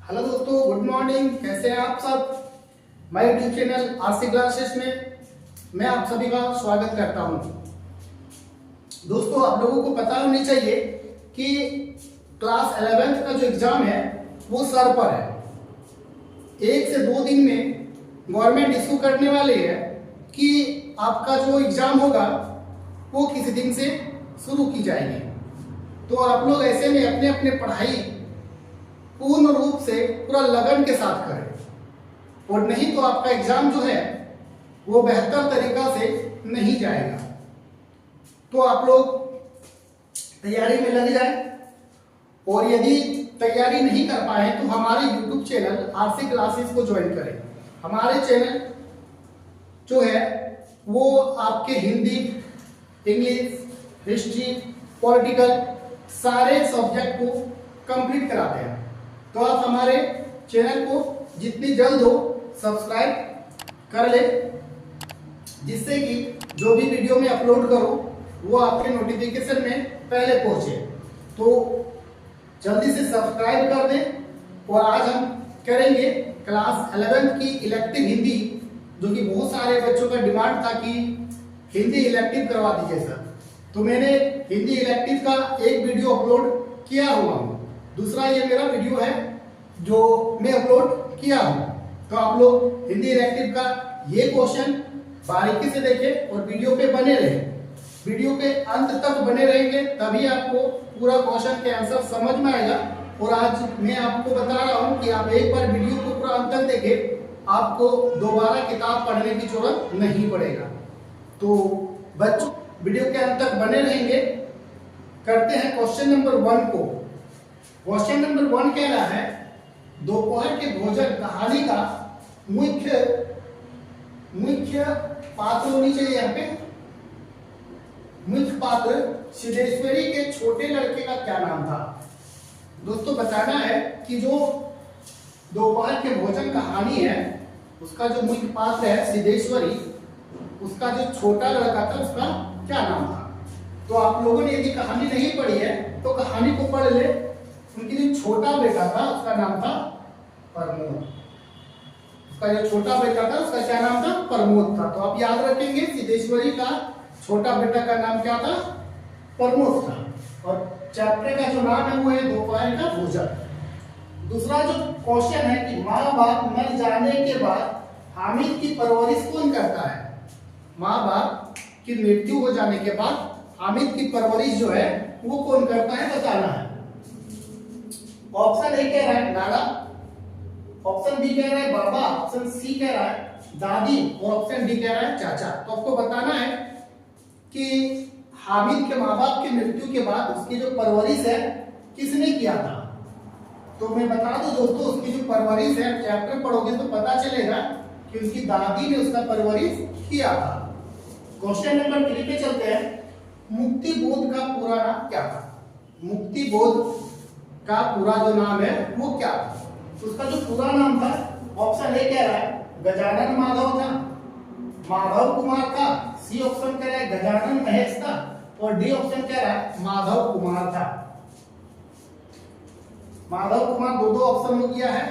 Hello दोस्तों, good morning. कैसे हैं आप सब? मैं यूट्यूब चैनल आरसी क्लासेस में मैं आप सभी का स्वागत करता हूं। दोस्तों, आप लोगों को पता होनी चाहिए कि क्लास 11th का जो एग्जाम है वो सर पर है। 1 से 2 दिन में गवर्नमेंट इशू करने वाली है कि आपका जो एग्जाम होगा वो किस दिन से शुरू की जाएगी। तो आप लोग ऐसे में अपने अपने पढ़ाई पूर्ण रूप से पूरा लगन के साथ करें, और नहीं तो आपका एग्जाम जो है वो बेहतर तरीका से नहीं जाएगा। तो आप लोग तैयारी में लग जाए, और यदि तैयारी नहीं कर पाए तो हमारे YouTube चैनल आरसी क्लासेस को ज्वाइन करें। हमारे चैनल जो है वो आपके हिंदी, इंग्लिश, हिस्ट्री, पॉलिटिकल सारे सब्जेक्ट को कंप्लीट कराते हैं। तो आप हमारे चैनल को जितनी जल्द हो सब्सक्राइब कर ले, जिससे कि जो भी वीडियो में अपलोड करूं वो आपके नोटिफिकेशन में पहले पहुंचे। तो जल्दी से सब्सक्राइब कर दें। और आज हम करेंगे क्लास 11th की इलेक्टिव हिंदी, जो कि बहुत सारे बच्चों का डिमांड था कि हिंदी इलेक्टिव करवा दीजिए सर। तो मैंने हिंदी इलेक्टिव का एक वीडियो अपलोड किया हुआ हूँ, दूसरा ये मेरा वीडियो है जो मैं अपलोड किया हूँ। तो आप लोग हिंदी इलेक्टिव का ये क्वेश्चन बारीकी से देखें और वीडियो पे बने रहें। वीडियो के अंत तक बने रहेंगे तभी आपको पूरा क्वेश्चन के आंसर समझ में आएगा। और आज मैं आपको बता रहा हूँ कि आप एक बार वीडियो को पूरा अंत तक देखें, आपको दोबारा किताब पढ़ने की जरूरत नहीं पड़ेगा। तो बच्चों वीडियो के अंत तक बने रहेंगे। करते हैं क्वेश्चन नंबर 1 को। क्वेश्चन नंबर 1 कह रहा है, दोपहर के भोजन कहानी का मुख्य पात्र होनी चाहिए। यहाँ पे मुख्य पात्र सिद्धेश्वरी के छोटे लड़के का क्या नाम था? दोस्तों, बताना है कि जो दोपहर के भोजन कहानी है उसका जो मुख्य पात्र है सिद्धेश्वरी, उसका जो छोटा लड़का था उसका क्या नाम था? तो आप लोगों ने यदि कहानी नहीं पढ़ी है तो कहानी को पढ़ ले। उनकी जो छोटा बेटा था उसका नाम था प्रमोद। उसका जो छोटा बेटा था उसका क्या नाम था? प्रमोद था। तो आप याद रखेंगे सिद्धेश्वरी का छोटा बेटा का नाम क्या था? प्रमोद था। और चैप्टर का जो नाम है वो है दोपहर का भोजन। दूसरा जो क्वेश्चन है कि माँ बाप मर जाने के बाद हामिद की परवरिश कौन करता है? माँ बाप की मृत्यु हो जाने के बाद हामिद की परवरिश जो है वो कौन करता है, बताना है। ऑप्शन ए कह रहा है दादा, ऑप्शन बी कह रहा है बाबा, ऑप्शन सी कह रहा है दादी, और ऑप्शन डी कह रहा है चाचा। तो आपको बताना है कि हामिद के माँ बाप की मृत्यु के बाद उसकी जो परवरिश है किसने किया था। तो मैं बता दूं दोस्तों, उसकी जो परवरिश है चैप्टर पढ़ोगे तो पता चलेगा कि उसकी दादी ने उसका परवरिश किया था। क्वेश्चन नंबर 3 पे चलते हैं। मुक्ति बोध का पूरा नाम क्या था? मुक्ति बोध का पूरा जो नाम है वो क्या था? उसका जो पूरा नाम था, ऑप्शन ए कह रहा है गजानन माधव था, माधव कुमार था, सी ऑप्शन कह रहा है गजानन महेश था, और डी ऑप्शन कह रहा है माधव कुमार था। माधव कुमार दो ऑप्शन हो गया है।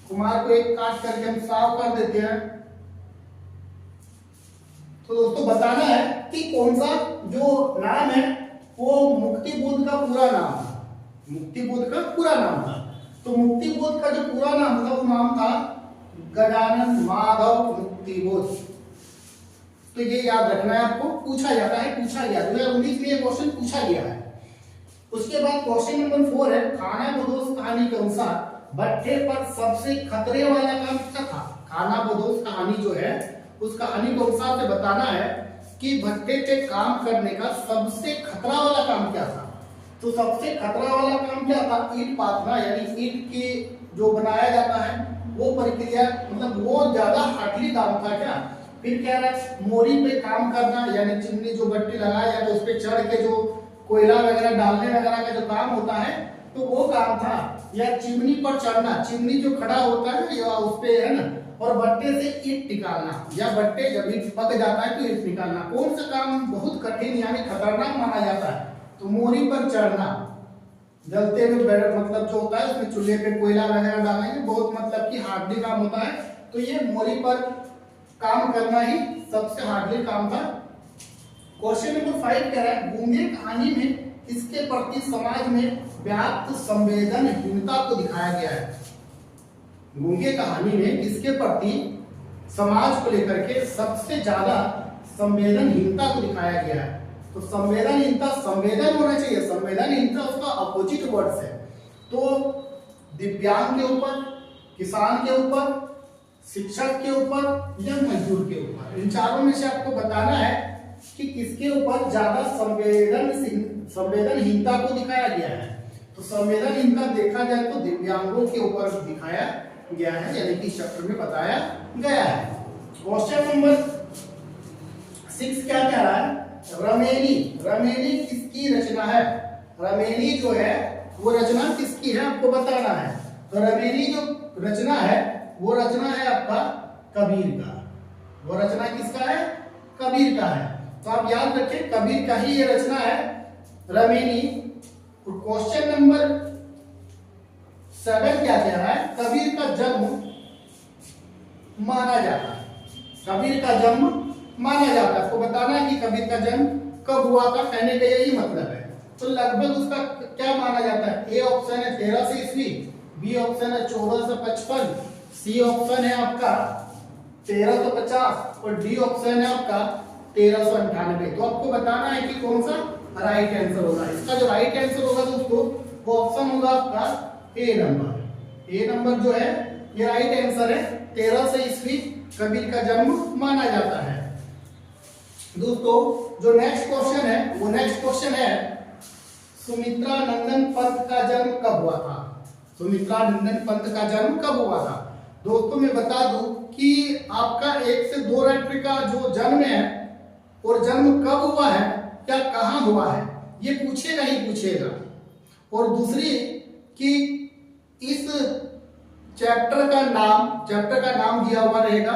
कुमार को एक काट करके हम साफ कर देते हैं। तो दोस्तों बताना है कि कौन सा जो नाम है वो मुक्ति बोध का पूरा नाम था। मुक्ति बोध का पूरा नाम था। तो मुक्ति बोध का जो पूरा नाम था वो नाम था गजानन माधव मुक्ति बोध। तो ये याद रखना है आपको, पूछा जाता है, पूछा गया 2019 में ये क्वेश्चन पूछा गया है। उसके बाद क्वेश्चन नंबर 4 है, खाना बदोश कहानी के अनुसार भट्टे पर सबसे खतरे वाला काम क्या था? खाना बदोश कहानी जो है उस कहानी के अनुसार से बताना है कि भट्टे पे काम करने का सबसे खतरा वाला काम क्या था। तो सबसे खतरा वाला काम क्या था? ईंट पाथना, यानी ईंट की जो बनाया जाता है वो प्रक्रिया, मतलब वो ज्यादा हार्डली काम था क्या। फिर कह रहा है मोरी पे काम करना, यानी चिमनी जो भट्टी लगाया जाता है उस पे चढ़ के जो कोयला वगैरह डालने वगैरह का जो काम होता है तो वो काम था। या चिमनी पर चढ़ना, चिमनी जो खड़ा होता है या उस पे है ना, और भट्टे से ईंट निकालना, या भट्टे जब ईंट पक जाता है तो ईंट निकालना। कौन सा काम बहुत कठिन यानी खतरनाक माना जाता है? तो मोरी पर चढ़ना, जलते हुए मतलब जो होता है उसमें चूल्हे पे कोयला वगैरह डालेंगे, बहुत मतलब कि हार्डली काम होता है। तो ये मोरी पर काम करना ही सबसे हार्डली काम था। क्वेश्चन नंबर 5 कह रहा है गूंगे कहानी में किसके प्रति समाज में व्याप्त संवेदनहीनता को दिखाया गया है। गूंगे कहानी में किसके प्रति समाज को लेकर के सबसे ज्यादा संवेदनहीनता को दिखाया गया है। तो संवेदनहीनता, संवेदन होना चाहिए, संवेदनहीनता उसका अपोजिट वर्ड्स है। तो दिव्यांग के ऊपर, किसान के ऊपर, शिक्षक के ऊपर या मजदूर के ऊपर, इन चारों में से आपको बताना है कि किसके ऊपर ज्यादा संवेदनहीनता को दिखाया गया है। तो संवेदनहीनता देखा जाए तो दिव्यांगों के ऊपर दिखाया गया है, यानी कि चैप्टर में बताया गया है। क्वेश्चन नंबर 6 क्या कह रहा है, रमेली, रमेली किसकी रचना है। रमेली जो है वो रचना किसकी है आपको बताना है। तो रमेली जो रचना है वो रचना है आपका कबीर का। वो रचना किसका है, कबीर का है। तो आप याद रखें कबीर का ही ये रचना है रमेली। क्वेश्चन नंबर 7 क्या कह रहा है, कबीर का जन्म माना जाता है। कबीर का जन्म माना जाता है, आपको बताना है कि कबीर का जन्म कब हुआ था, कहने का यही मतलब है। तो लगभग उसका क्या माना जाता है, ए ऑप्शन है 1300 ईस्वी, बी ऑप्शन है 1455, सी ऑप्शन है आपका 1350 और डी ऑप्शन है आपका 1398। तो आपको बताना है कि कौन सा राइट आंसर होगा। इसका जो राइट आंसर होगा दोस्तों वो ऑप्शन होगा आपका ए नंबर। ए नंबर जो है ये राइट आंसर है, 1300 ईस्वी कबीर का जन्म माना जाता है। दोस्तों जो नेक्स्ट क्वेश्चन है वो नेक्स्ट क्वेश्चन है सुमित्रा नंदन पंत का जन्म कब हुआ था। सुमित्रा नंदन पंत का जन्म कब हुआ था। दोस्तों मैं बता दूं कि आपका 1 से 2 राइटर का जो जन्म है और जन्म कब हुआ है, क्या कहां हुआ है, ये पूछेगा ही पूछेगा। और दूसरी कि इस चैप्टर का नाम दिया हुआ रहेगा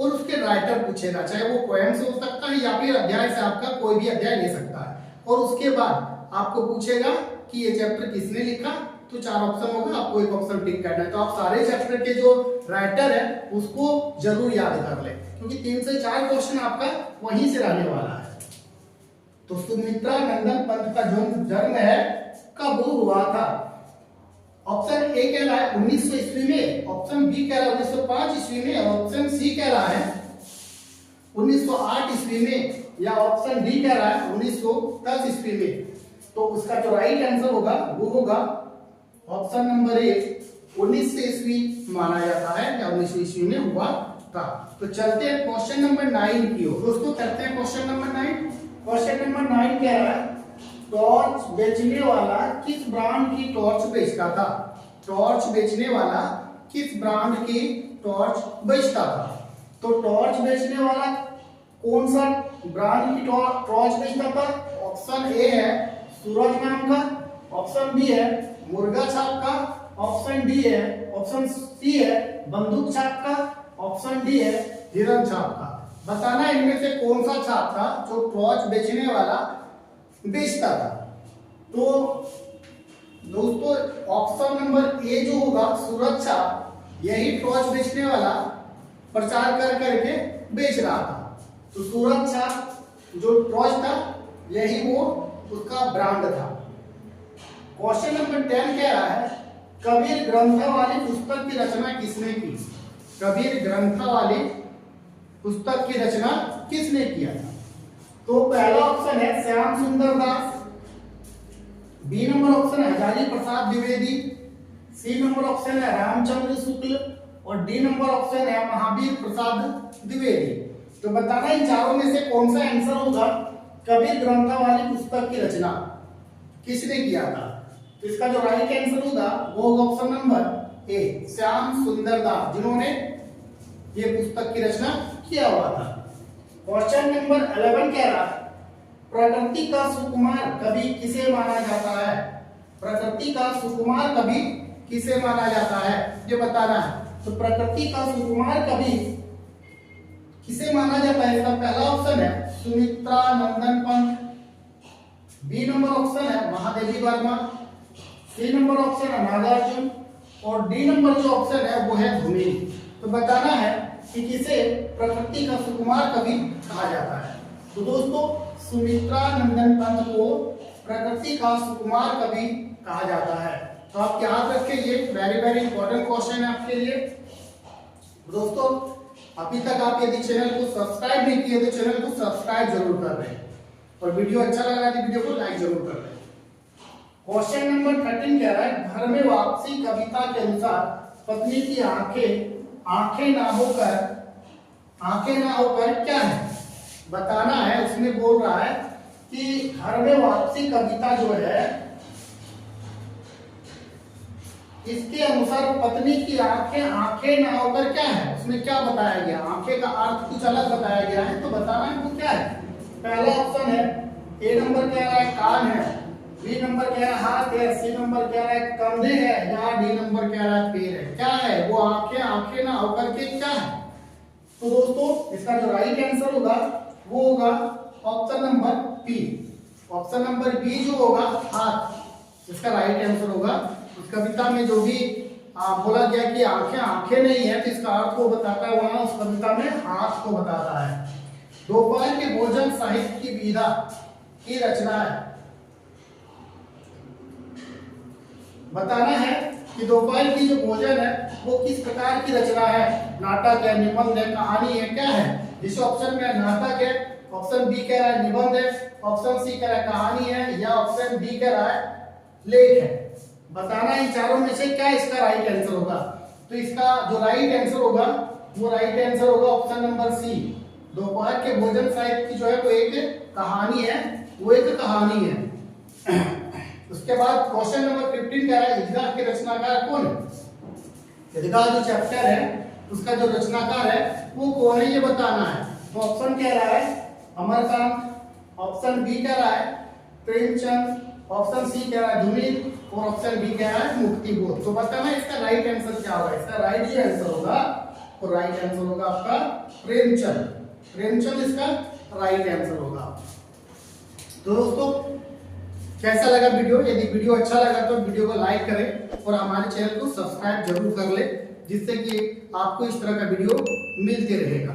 और उसके राइटर पूछेगा, चाहे वो पोएम से हो सकता है या फिर अध्याय से, आपका कोई भी अध्याय ले सकता है। और उसके बाद आपको पूछेगा कि ये चैप्टर किसने लिखा। तो 4 ऑप्शन होगा, आपको एक ऑप्शन टिक करना है। तो आप सारे चैप्टर के जो राइटर है उसको जरूर याद कर ले, क्योंकि 3 से 4 क्वेश्चन आपका वहीं से रहने वाला है। तो सुमित्रा नंदन पंत का जो जन्म है कब हुआ था। ऑप्शन ए कह रहा है 1900 ईस्वी में, ऑप्शन बी कह रहा है 1905 ईस्वी में, और ऑप्शन सी कह रहा है 1908 ईस्वी में, या ऑप्शन डी कह रहा है 1910 ईस्वी में। तो उसका जो राइट आंसर होगा वो होगा ऑप्शन नंबर ए, 1900 ईस्वी माना जाता है, या 1900 ईस्वी में हुआ था। तो चलते हैं क्वेश्चन नंबर 9 की ओर। दोस्तों करते हैं क्वेश्चन नंबर 9। क्वेश्चन नंबर 9 कह रहा है टॉर्च बेचने वाला किस ब्रांड की टॉर्च बेचता था। टॉर्च बेचने वाला किस ब्रांड की टॉर्च बेचता था। तो टॉर्च बेचने वाला कौन सा ब्रांड की टॉर्च बेचता था। ऑप्शन ए है सूरज नाम का, ऑप्शन बी है मुर्गा छाप का, ऑप्शन डी है, ऑप्शन सी है बंदूक छाप का, ऑप्शन डी है हिरन छाप का। बताना इनमें से कौन सा छाप था जो टॉर्च बेचने वाला बेचता था। तो दोस्तों ऑप्शन नंबर ए जो होगा सूरज छाप, यही टॉर्च बेचने वाला प्रचार कर करके बेच रहा था। तो सूरज छाप जो टॉर्च था यही वो उसका ब्रांड था। क्वेश्चन नंबर 10 कह रहा है कबीर ग्रंथावली पुस्तक की रचना किसने की। कबीर ग्रंथावली पुस्तक की रचना किसने किया था। तो पहला ऑप्शन है श्याम सुंदर दास, बी नंबर ऑप्शन है हजारी प्रसाद द्विवेदी, सी नंबर ऑप्शन है रामचंद्र शुक्ल और डी नंबर ऑप्शन है महावीर प्रसाद द्विवेदी। तो बताना इन चारों में से कौन सा आंसर होगा। कबीर ग्रंथावली पुस्तक की रचना किसने किया था। तो इसका जो राइट आंसर होगा वो होगा ऑप्शन नंबर ए श्याम सुंदर दास, जिन्होंने ये पुस्तक की रचना किया हुआ था। क्वेश्चन नंबर 11 कह रहा है प्रकृति का सुकुमार कवि किसे माना जाता है। प्रकृति का सुकुमार कवि किसे माना जाता है ये बताना है। तो प्रकृति का सुकुमार कवि किसे माना जाता है, इसका पहला ऑप्शन है Sumitra Nandan Pant, B number option है Mahadevi Varma, C number option है नागार्जुन और डी नंबर जो ऑप्शन है वो है धूमिल। तो बताना है कि किसे प्रकृति का सुकुमार कवि कहा जाता है। तो दोस्तों सुमित्रा नंदन पंत को प्रकृति का सुकुमार कवि कहा जाता है। तो आप याद रखें, ये वेरी वेरी इंपॉर्टेंट क्वेश्चन है आपके लिए। दोस्तों अभी तक आप यदि चैनल को सब्सक्राइब नहीं किए तो चैनल को सब्सक्राइब जरूर कर रहे हैं और वीडियो अच्छा लगा तो वीडियो को लाइक जरूर कर रहे हैं। क्वेश्चन नंबर 13 कह रहा है घर में वापसी कविता के अनुसार पत्नी की आंखें ना होकर क्या है बताना है। उसमें बोल रहा है कि घर में वापसी कविता जो है इसके अनुसार पत्नी की आंखें ना होकर क्या है, उसमें क्या बताया गया, आंखें का अर्थ कुछ अलग बताया गया है। तो बताना है वो क्या है। पहला ऑप्शन है, ए नंबर कह रहा है कान है, बी नंबर कह रहा है हाथ है, सी नंबर कह रहा है कंधे है या डी नंबर कह रहा है पैर है। क्या है वो आंखें ना होकर के क्या है। तो दोस्तों इसका जो राइट आंसर होगा वो होगा option number B. Option number B जो होगा हाथ, इसका राइट आंसर होगा। उस कविता में जो भी बोला गया कि आंखें नहीं है तो इसका अर्थ को बताता है, वहां उस कविता में हाथ को बताता है। दोपहर के भोजन साहित्य की विधा की रचना है। बताना है कि दोपहर की जो भोजन है वो किस प्रकार की रचना है, नाटक है, निबंध है, कहानी है, क्या है। जिस ऑप्शन में नाटक है, ऑप्शन बी कह रहा है निबंध है, ऑप्शन सी कह रहा है कहानी है या ऑप्शन डी कह रहा है लेख है। बताना इन चारों में से क्या इसका राइट आंसर होगा। तो इसका जो राइट आंसर होगा वो राइट आंसर होगा ऑप्शन नंबर सी। दोपहर के भोजन साहित्य की जो है वो एक कहानी है, उसके बाद क्वेश्चन नंबर 15 का है ईदगाह के रचनाकार कौन है। ईदगाह जो चैप्टर है उसका जो रचनाकार है वो कौन है ये बताना है। तो ऑप्शन कह रहा है अमरकांत, ऑप्शन बी कह रहा है प्रेमचंद, ऑप्शन सी कह रहा है धूमिल और ऑप्शन बी कह रहा है मुक्तिबोध। तो बताना इसका राइट आंसर क्या होगा। इसका राइट जो आंसर होगा तो राइट आंसर होगा आपका प्रेमचंद इसका राइट आंसर होगा। तो दोस्तों कैसा लगा वीडियो। यदि वीडियो अच्छा लगा तो वीडियो को लाइक करें और हमारे चैनल को सब्सक्राइब जरूर कर ले, जिससे कि आपको इस तरह का वीडियो मिलते रहेगा।